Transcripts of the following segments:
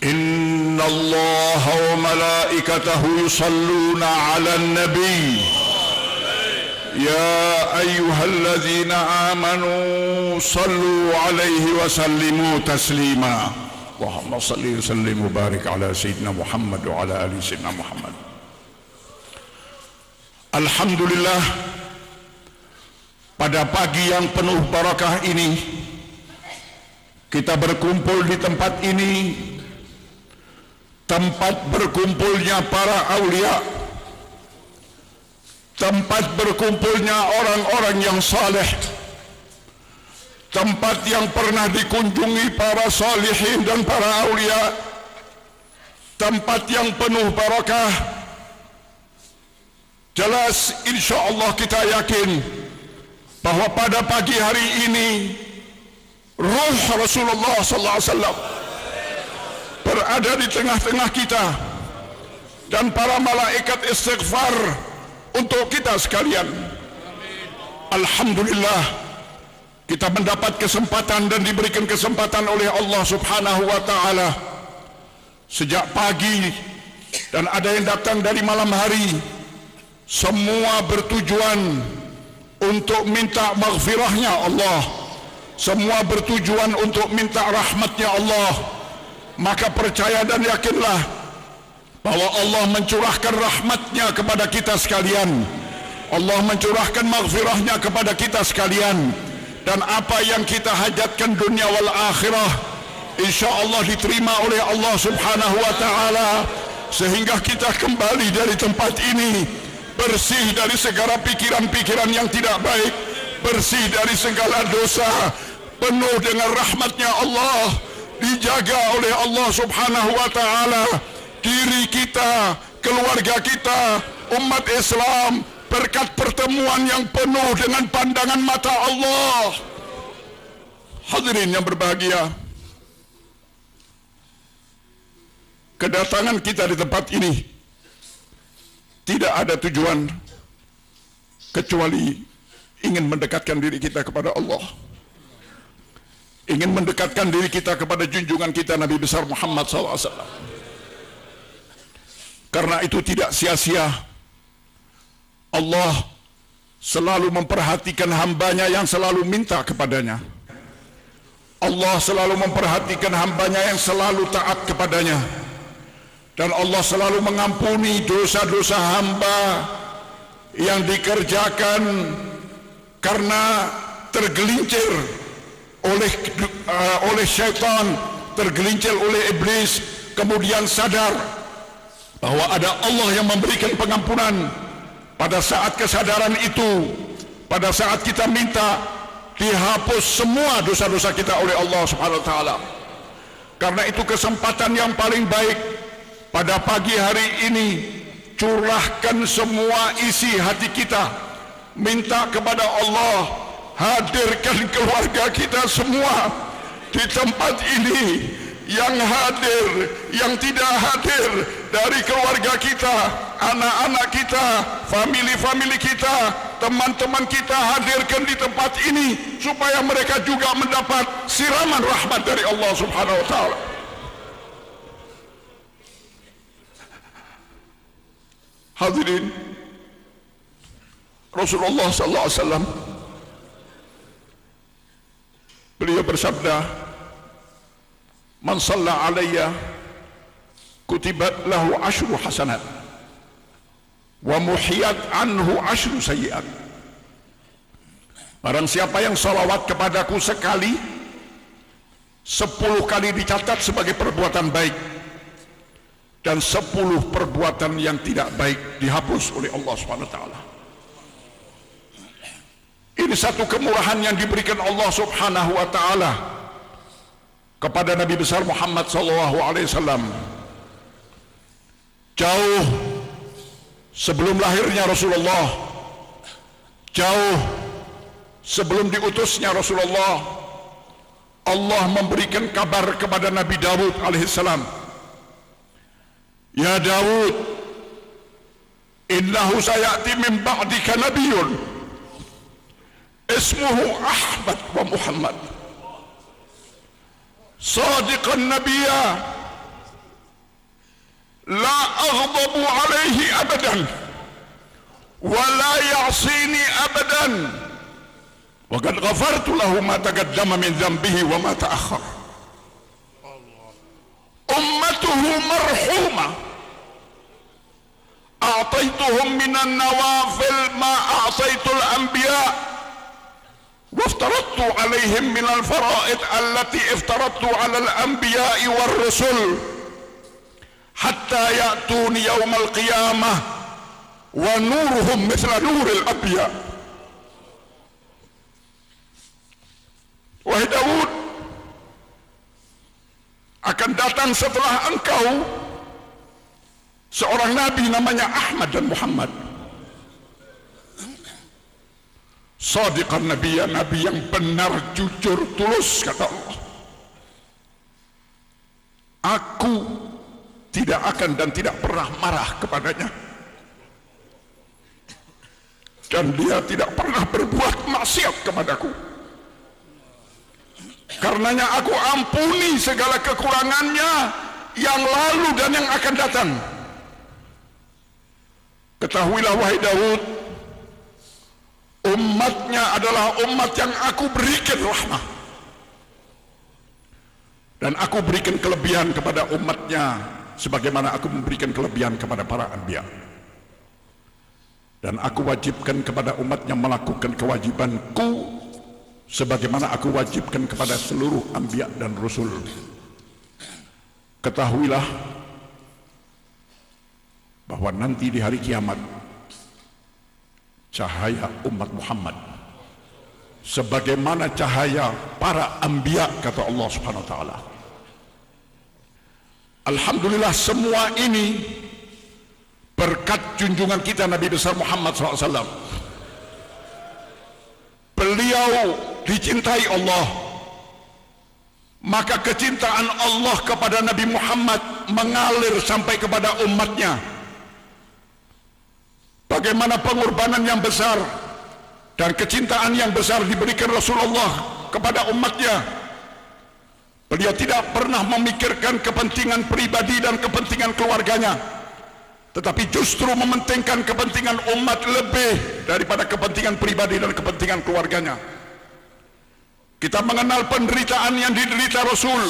إن الله وملائكته يصلون على النبي يا أيها الذين آمنوا صلوا عليه وسلموا تسليما اللهم صل وسلم وبارك على سيدنا محمد وعلى آل سيدنا محمد. Alhamdulillah, pada pagi yang penuh barakah ini kita berkumpul di tempat ini, tempat berkumpulnya para aulia, tempat berkumpulnya orang-orang yang saleh, tempat yang pernah dikunjungi para salihin dan para aulia, tempat yang penuh barakah. Jelas insyaallah kita yakin bahwa pada pagi hari ini ruh Rasulullah sallallahu alaihi wasallam berada di tengah-tengah kita dan para malaikat istighfar untuk kita sekalian. Alhamdulillah, kita mendapat kesempatan dan diberikan kesempatan oleh Allah Subhanahu wa taala sejak pagi, dan ada yang datang dari malam hari. Semua bertujuan untuk minta maghfirahnya Allah, semua bertujuan untuk minta rahmatnya Allah. Maka percaya dan yakinlah bahwa Allah mencurahkan rahmatnya kepada kita sekalian, Allah mencurahkan maghfirahnya kepada kita sekalian, dan apa yang kita hajatkan dunia wal akhirah insyaallah diterima oleh Allah Subhanahu wa taala, sehingga kita kembali dari tempat ini bersih dari segala pikiran-pikiran yang tidak baik, bersih dari segala dosa, penuh dengan rahmatnya Allah, dijaga oleh Allah Subhanahu wa taala diri kita, keluarga kita, umat Islam, berkat pertemuan yang penuh dengan pandangan mata Allah. Hadirin yang berbahagia, kedatangan kita di tempat ini tidak ada tujuan kecuali ingin mendekatkan diri kita kepada Allah, ingin mendekatkan diri kita kepada junjungan kita Nabi besar Muhammad SAW. Karena itu tidak sia-sia Allah selalu memperhatikan hambanya yang selalu minta kepadanya. Allah selalu memperhatikan hambanya yang selalu taat kepadanya. Dan Allah selalu mengampuni dosa-dosa hamba yang dikerjakan karena tergelincir oleh syaitan, tergelincir oleh iblis, kemudian sadar bahwa ada Allah yang memberikan pengampunan. Pada saat kesadaran itu, pada saat kita minta, dihapus semua dosa-dosa kita oleh Allah Subhanahu wa taala. Karena itu kesempatan yang paling baik pada pagi hari ini, curahkan semua isi hati kita, minta kepada Allah, hadirkan keluarga kita semua di tempat ini, yang hadir, yang tidak hadir, dari keluarga kita, anak-anak kita, famili-famili kita, teman-teman kita, hadirkan di tempat ini supaya mereka juga mendapat siraman rahmat dari Allah Subhanahu wa taala. Hadirin, Rasulullah sallallahu alaihi wasallam beliau bersabda, "Man shalla alayya kutibat lahu asyru hasanat wa muhiyat anhu asyru sayyi'at." Barang siapa yang salawat kepadaku sekali, 10 kali dicatat sebagai perbuatan baik, dan 10 perbuatan yang tidak baik dihapus oleh Allah Subhanahu wa taala. Ini satu kemurahan yang diberikan Allah Subhanahu wa taala kepada Nabi besar Muhammad sallallahu alaihi wasallam. Jauh sebelum lahirnya Rasulullah, jauh sebelum diutusnya Rasulullah, Allah memberikan kabar kepada Nabi Daud alaihissalam. Ya Daud, innahu sayati min ba'dika nabiyyun ismuhu Ahmad wa Muhammad sadiqan nabiyya aghdabu alaihi abadan wa la ya'sini abadan wa qad ghafartu lahu ma taqaddama min dhanbihi wa ma ta'akhkhar. Ummatuhu marhumah, a'taituhum minan nawafil ma a'taitul anbiya waftaradtu alaihim minal fara'id allati iftaradtu alal anbiya'i war rusul hatta ya'tuni yawmal qiyamah wa nuruhum mithla nuril anbiya. Wahai Daud, akan datang setelah engkau seorang nabi namanya Ahmad dan Muhammad. Shadiqan nabiyya, nabi yang benar, jujur, tulus, kata Allah. Aku tidak akan dan tidak pernah marah kepadanya, dan dia tidak pernah berbuat maksiat kepadaku. Karenanya aku ampuni segala kekurangannya yang lalu dan yang akan datang. Ketahuilah wahai Daud, umatnya adalah umat yang aku berikan rahmah, dan aku berikan kelebihan kepada umatnya sebagaimana aku memberikan kelebihan kepada para anbiya. Dan aku wajibkan kepada umatnya melakukan kewajibanku sebagaimana aku wajibkan kepada seluruh anbiya dan rasul. Ketahuilah bahwa nanti di hari kiamat cahaya umat Muhammad sebagaimana cahaya para anbiya, kata Allah Subhanahu wa taala. Alhamdulillah, semua ini berkat junjungan kita Nabi besar Muhammad SAW. Beliau dicintai Allah, maka kecintaan Allah kepada Nabi Muhammad mengalir sampai kepada umatnya. Bagaimana pengorbanan yang besar dan kecintaan yang besar diberikan Rasulullah kepada umatnya. Beliau tidak pernah memikirkan kepentingan pribadi dan kepentingan keluarganya, tetapi justru mementingkan kepentingan umat lebih daripada kepentingan pribadi dan kepentingan keluarganya. Kita mengenal penderitaan yang diderita Rasul.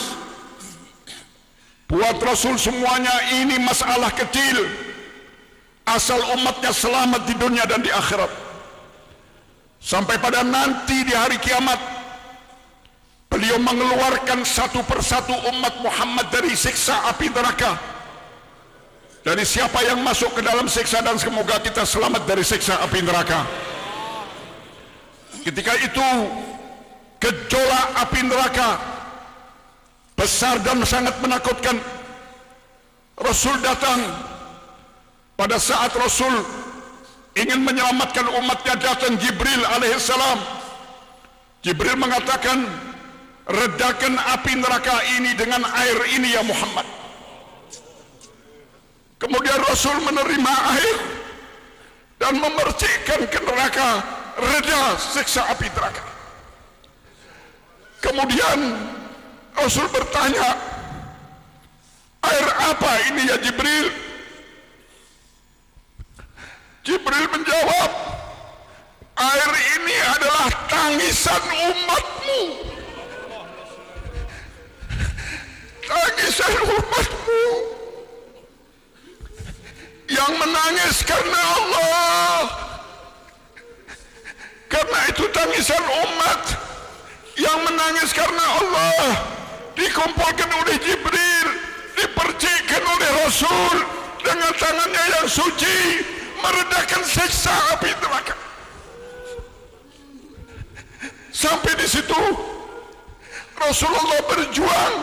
Buat Rasul semuanya ini masalah kecil, asal umatnya selamat di dunia dan di akhirat. Sampai pada nanti di hari kiamat, beliau mengeluarkan satu persatu umat Muhammad dari siksa api neraka. Dari siapa yang masuk ke dalam siksa, dan semoga kita selamat dari siksa api neraka. Ketika itu gejolak api neraka besar dan sangat menakutkan. Rasul datang. Pada saat Rasul ingin menyelamatkan umatnya, datang Jibril alaihissalam. Jibril mengatakan, redakan api neraka ini dengan air ini ya Muhammad. Kemudian Rasul menerima air dan memercikkan ke neraka, reda siksa api neraka. Kemudian Rasul bertanya, air apa ini ya Jibril? Jibril menjawab, air ini adalah tangisan umatmu. Tangisan umatmu yang menangis karena Allah. Karena itu tangisan umat yang menangis karena Allah dikumpulkan oleh Jibril, dipercikkan oleh Rasul dengan tangannya yang suci, meredakan siksa api neraka. Sampai di situ Rasulullah berjuang,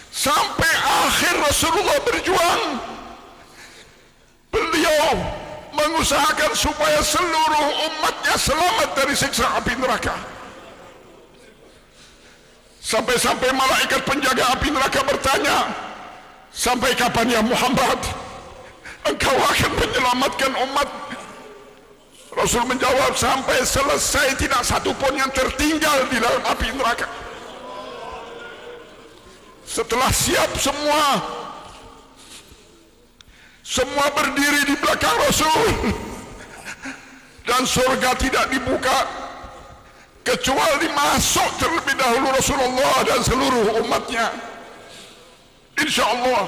sampai akhir Rasulullah berjuang. Beliau mengusahakan supaya seluruh umatnya selamat dari siksa api neraka. Sampai-sampai malaikat penjaga api neraka bertanya, sampai kapan ya Muhammad engkau akan menyelamatkan umat? Rasul menjawab, sampai selesai tidak satu pun yang tertinggal di dalam api neraka. Setelah siap semua, Semua berdiri di belakang Rasul, dan surga tidak dibuka kecuali masuk terlebih dahulu Rasulullah dan seluruh umatnya. Insya Allah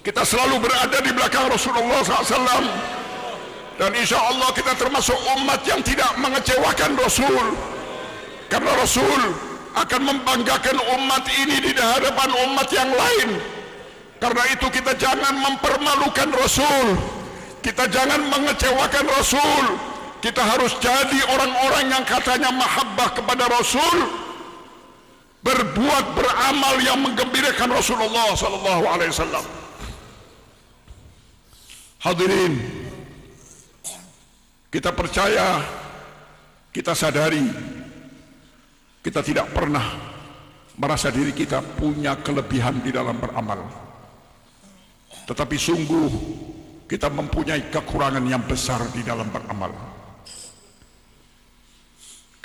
kita selalu berada di belakang Rasulullah SAW, dan insya Allah kita termasuk umat yang tidak mengecewakan Rasul, karena Rasul akan membanggakan umat ini di hadapan umat yang lain. Karena itu kita jangan mempermalukan Rasul, kita jangan mengecewakan Rasul. Kita harus jadi orang-orang yang katanya mahabbah kepada Rasul, berbuat beramal yang menggembirakan Rasulullah sallallahu alaihi wasallam. Hadirin, kita percaya, kita sadari, kita tidak pernah merasa diri kita punya kelebihan di dalam beramal. Tetapi sungguh kita mempunyai kekurangan yang besar di dalam beramal.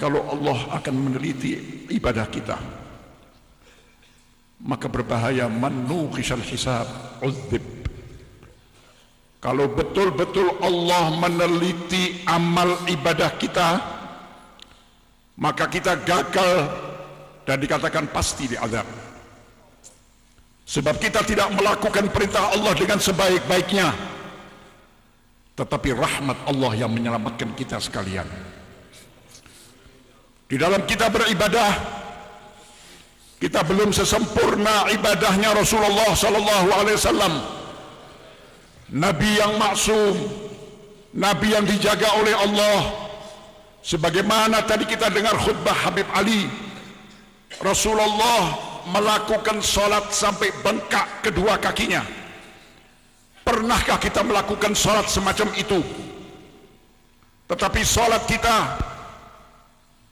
Kalau Allah akan meneliti ibadah kita, maka berbahaya. Man nuqishal hisab udzib. Kalau betul-betul Allah meneliti amal ibadah kita, maka kita gagal dan dikatakan pasti diazab. Sebab kita tidak melakukan perintah Allah dengan sebaik-baiknya, tetapi rahmat Allah yang menyelamatkan kita sekalian. Di dalam kita beribadah, kita belum sesempurna ibadahnya Rasulullah sallallahu alaihi wasallam, Nabi yang maksum, Nabi yang dijaga oleh Allah. Sebagaimana tadi kita dengar khutbah Habib Ali, Rasulullah melakukan salat sampai bengkak kedua kakinya. Pernahkah kita melakukan salat semacam itu? Tetapi salat kita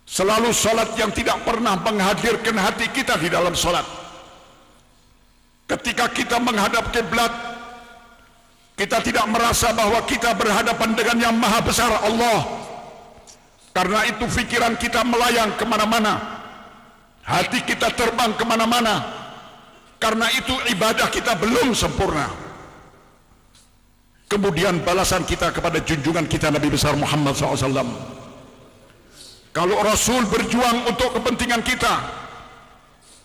selalu salat yang tidak pernah menghadirkan hati kita di dalam salat. Ketika kita menghadap kiblat, kita tidak merasa bahwa kita berhadapan dengan yang maha besar Allah. Karena itu pikiran kita melayang kemana-mana, hati kita terbang kemana-mana. Karena itu ibadah kita belum sempurna. Kemudian balasan kita kepada junjungan kita Nabi besar Muhammad SAW. Kalau Rasul berjuang untuk kepentingan kita,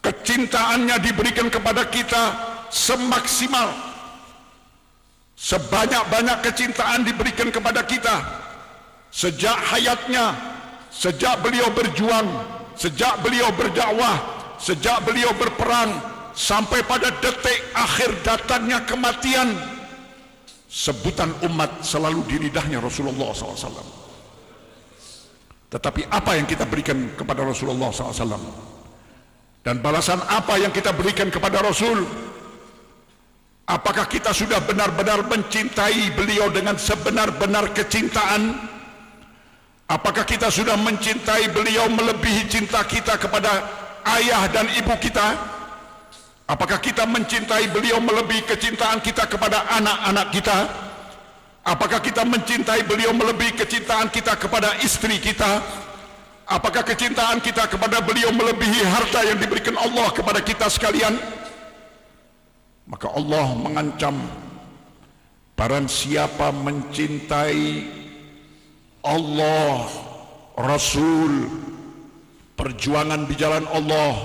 kecintaannya diberikan kepada kita semaksimal, sebanyak-banyak kecintaan diberikan kepada kita sejak hayatnya, sejak beliau berjuang, sejak beliau berdakwah, sejak beliau berperang, sampai pada detik akhir datangnya kematian. Sebutan umat selalu di lidahnya Rasulullah SAW. Tetapi apa yang kita berikan kepada Rasulullah SAW, dan balasan apa yang kita berikan kepada Rasul? Apakah kita sudah benar-benar mencintai beliau dengan sebenar-benar kecintaan? Apakah kita sudah mencintai beliau melebihi cinta kita kepada ayah dan ibu kita? Apakah kita mencintai beliau melebihi kecintaan kita kepada anak-anak kita? Apakah kita mencintai beliau melebihi kecintaan kita kepada istri kita? Apakah kecintaan kita kepada beliau melebihi harta yang diberikan Allah kepada kita sekalian? Maka Allah mengancam, barang siapa mencintai Allah, Rasul, perjuangan di jalan Allah,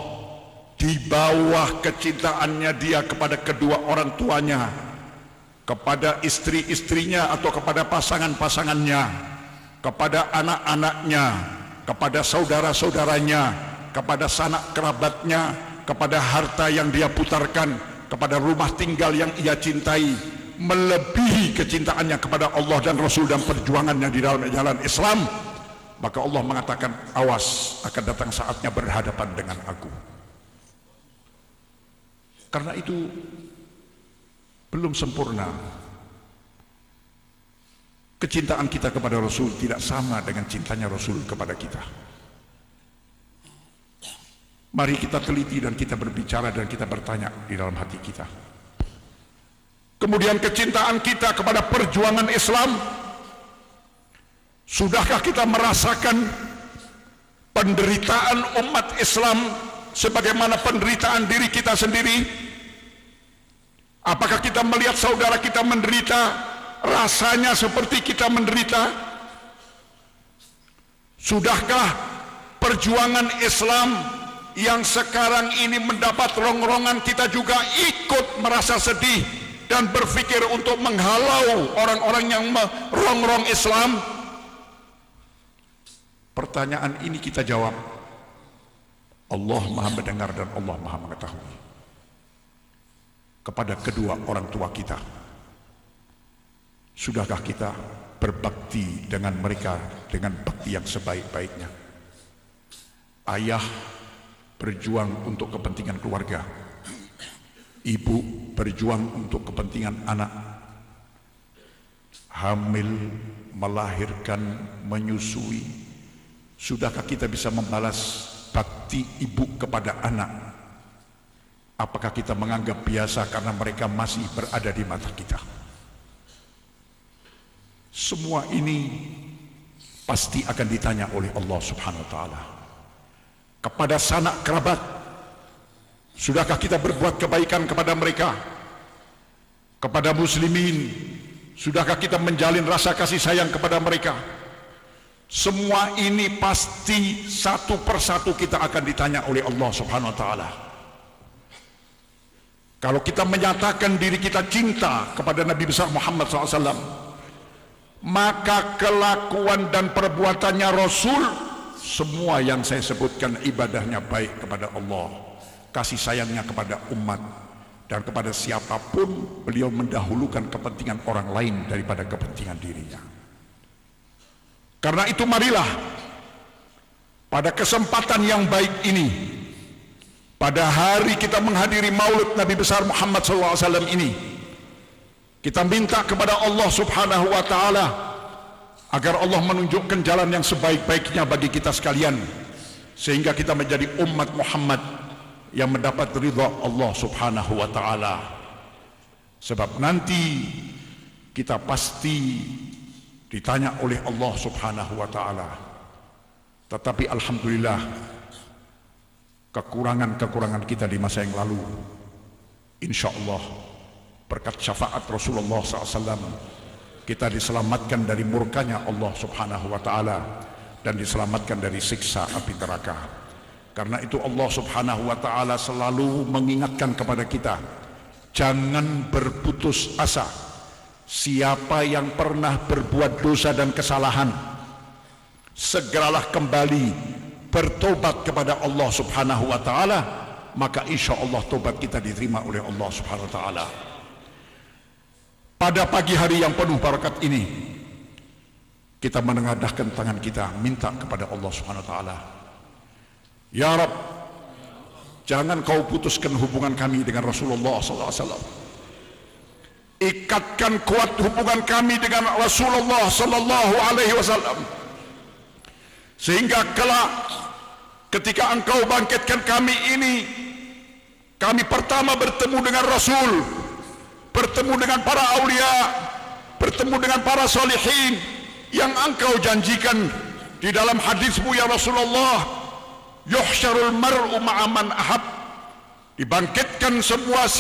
di bawah kecintaannya dia kepada kedua orang tuanya, kepada istri-istrinya atau kepada pasangan-pasangannya, kepada anak-anaknya, kepada saudara-saudaranya, kepada sanak kerabatnya, kepada harta yang dia putarkan, kepada rumah tinggal yang ia cintai, melebihi kecintaannya kepada Allah dan Rasul dan perjuangannya di dalam jalan Islam, maka Allah mengatakan, awas, akan datang saatnya berhadapan dengan aku. Karena itu belum sempurna. Kecintaan kita kepada Rasul tidak sama dengan cintanya Rasul kepada kita. Mari kita teliti dan kita berbicara dan kita bertanya di dalam hati kita. Kemudian kecintaan kita kepada perjuangan Islam, sudahkah kita merasakan penderitaan umat Islam sebagaimana penderitaan diri kita sendiri? Apakah kita melihat saudara kita menderita, rasanya seperti kita menderita? Sudahkah perjuangan Islam yang sekarang ini mendapat rongrongan kita juga ikut merasa sedih dan berpikir untuk menghalau orang-orang yang merongrong Islam? Pertanyaan ini kita jawab, Allah Maha mendengar dan Allah Maha mengetahui. Kepada kedua orang tua kita, sudahkah kita berbakti dengan mereka dengan bakti yang sebaik-baiknya? Ayah berjuang untuk kepentingan keluarga, ibu berjuang untuk kepentingan anak, hamil, melahirkan, menyusui. Sudahkah kita bisa membalas bakti ibu kepada anak? Apakah kita menganggap biasa karena mereka masih berada di mata kita? Semua ini pasti akan ditanya oleh Allah Subhanahu wa Ta'ala. Kepada sanak kerabat, sudahkah kita berbuat kebaikan kepada mereka? Kepada muslimin, sudahkah kita menjalin rasa kasih sayang kepada mereka? Semua ini pasti satu persatu kita akan ditanya oleh Allah Subhanahu wa Ta'ala. Kalau kita menyatakan diri kita cinta kepada Nabi besar Muhammad SAW, maka kelakuan dan perbuatannya Rasul, semua yang saya sebutkan ibadahnya baik kepada Allah, kasih sayangnya kepada umat, dan kepada siapapun beliau mendahulukan kepentingan orang lain daripada kepentingan dirinya. Karena itu marilah pada kesempatan yang baik ini, pada hari kita menghadiri maulid Nabi besar Muhammad SAW ini, kita minta kepada Allah Subhanahu wa Ta'ala agar Allah menunjukkan jalan yang sebaik-baiknya bagi kita sekalian, sehingga kita menjadi umat Muhammad yang mendapat ridha Allah Subhanahu wa Ta'ala. Sebab nanti kita pasti ditanya oleh Allah Subhanahu wa Ta'ala. Tetapi alhamdulillah, kekurangan-kekurangan kita di masa yang lalu, insya Allah berkat syafaat Rasulullah SAW, kita diselamatkan dari murkanya Allah Subhanahu wa Ta'ala dan diselamatkan dari siksa api neraka. Karena itu Allah Subhanahu wa Ta'ala selalu mengingatkan kepada kita, jangan berputus asa. Siapa yang pernah berbuat dosa dan kesalahan, segeralah kembali bertobat kepada Allah Subhanahu wa Ta'ala, maka insya Allah tobat kita diterima oleh Allah Subhanahu wa Ta'ala. Pada pagi hari yang penuh barakat ini, kita menengadahkan tangan kita minta kepada Allah Subhanahu wa Ta'ala, ya Rabb, jangan kau putuskan hubungan kami dengan Rasulullah SAW. Ikatkan kuat hubungan kami dengan Rasulullah SAW, sehingga kelak ketika engkau bangkitkan kami ini, kami pertama bertemu dengan Rasul, bertemu dengan para aulia, bertemu dengan para solihin yang engkau janjikan di dalam hadismu ya Rasulullah, yuhsyarul mar'u ma'aman ahab, dibangkitkan semua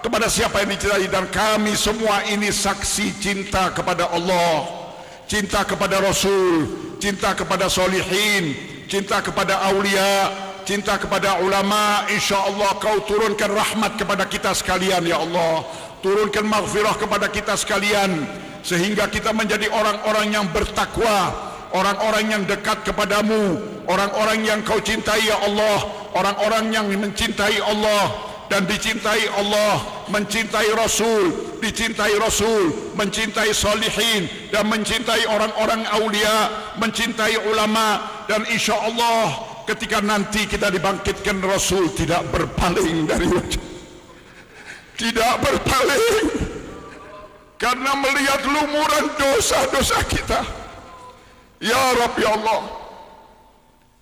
kepada siapa yang dicintai, dan kami semua ini saksi cinta kepada Allah, cinta kepada Rasul, cinta kepada solihin, cinta kepada aulia, cinta kepada ulama. Insya Allah kau turunkan rahmat kepada kita sekalian ya Allah, turunkan maghfirah kepada kita sekalian, sehingga kita menjadi orang-orang yang bertakwa, orang-orang yang dekat kepadamu, orang-orang yang kau cintai ya Allah, orang-orang yang mencintai Allah dan dicintai Allah, mencintai Rasul, dicintai Rasul, mencintai solihin dan mencintai orang-orang aulia, mencintai ulama. Dan insya Allah ketika nanti kita dibangkitkan, Rasul tidak berpaling dari wajah, tidak berpaling, karena melihat lumuran dosa-dosa kita. Ya Rabbi Allah,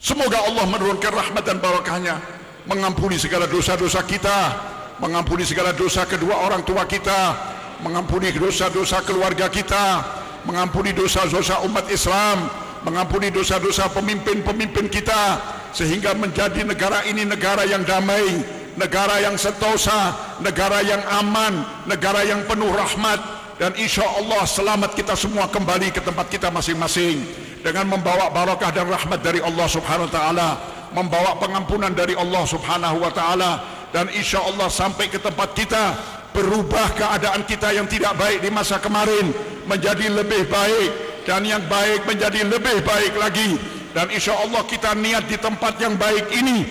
semoga Allah menurunkan rahmat dan barakahnya, mengampuni segala dosa-dosa kita, mengampuni segala dosa kedua orang tua kita, mengampuni dosa-dosa keluarga kita, mengampuni dosa-dosa umat Islam, mengampuni dosa-dosa pemimpin-pemimpin kita, sehingga menjadi negara ini negara yang damai, negara yang sentosa, negara yang aman, negara yang penuh rahmat, dan insya Allah selamat kita semua kembali ke tempat kita masing-masing dengan membawa barakah dan rahmat dari Allah Subhanahu wa taala, membawa pengampunan dari Allah Subhanahu wa taala, dan insya Allah sampai ke tempat kita berubah keadaan kita yang tidak baik di masa kemarin menjadi lebih baik, dan yang baik menjadi lebih baik lagi. Dan insya Allah kita niat di tempat yang baik ini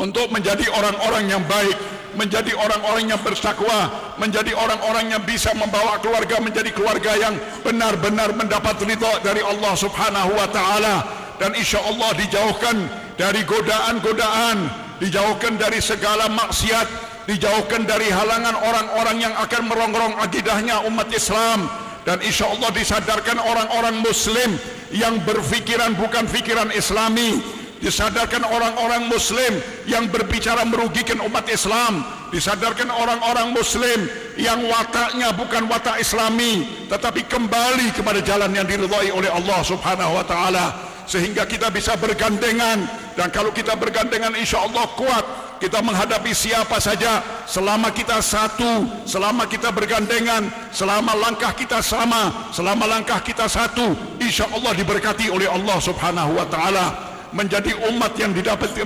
untuk menjadi orang-orang yang baik, menjadi orang-orang yang bertakwa, menjadi orang-orang yang bisa membawa keluarga menjadi keluarga yang benar-benar mendapat ridha dari Allah Subhanahu wa taala, dan insya Allah dijauhkan dari godaan-godaan, dijauhkan dari segala maksiat, dijauhkan dari halangan orang-orang yang akan merongrong akidahnya umat Islam, dan insya Allah disadarkan orang-orang muslim yang berfikiran bukan fikiran islami, disadarkan orang-orang muslim yang berbicara merugikan umat Islam, disadarkan orang-orang muslim yang wataknya bukan watak islami tetapi kembali kepada jalan yang diridhai oleh Allah Subhanahu wa taala, sehingga kita bisa bergandengan. Dan kalau kita bergandengan insya Allah kuat kita menghadapi siapa saja, selama kita satu, selama kita bergandengan, selama langkah kita sama, selama langkah kita satu, insya Allah diberkati oleh Allah Subhanahu wa taala, menjadi umat yang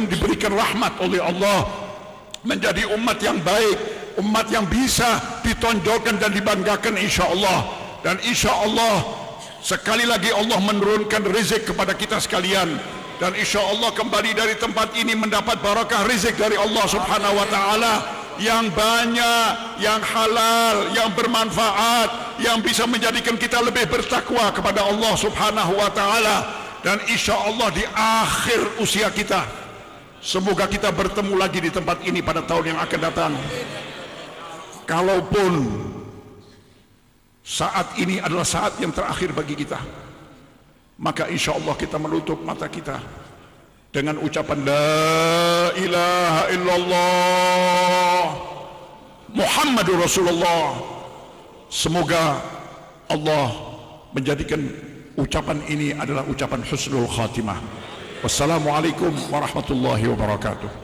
diberikan rahmat oleh Allah, menjadi umat yang baik, umat yang bisa ditonjolkan dan dibanggakan insya Allah. Dan insya Allah sekali lagi Allah menurunkan rezeki kepada kita sekalian, dan insya Allah kembali dari tempat ini mendapat barakah rezeki dari Allah Subhanahu wa taala yang banyak, yang halal, yang bermanfaat, yang bisa menjadikan kita lebih bertakwa kepada Allah Subhanahu wa taala. Dan insya Allah di akhir usia kita, semoga kita bertemu lagi di tempat ini pada tahun yang akan datang. Kalaupun saat ini adalah saat yang terakhir bagi kita, maka insya Allah kita menutup mata kita dengan ucapan La ilaha illallah Muhammadur Rasulullah. Semoga Allah menjadikan ucapan ini adalah ucapan husnul khatimah. Wassalamualaikum warahmatullahi wabarakatuh.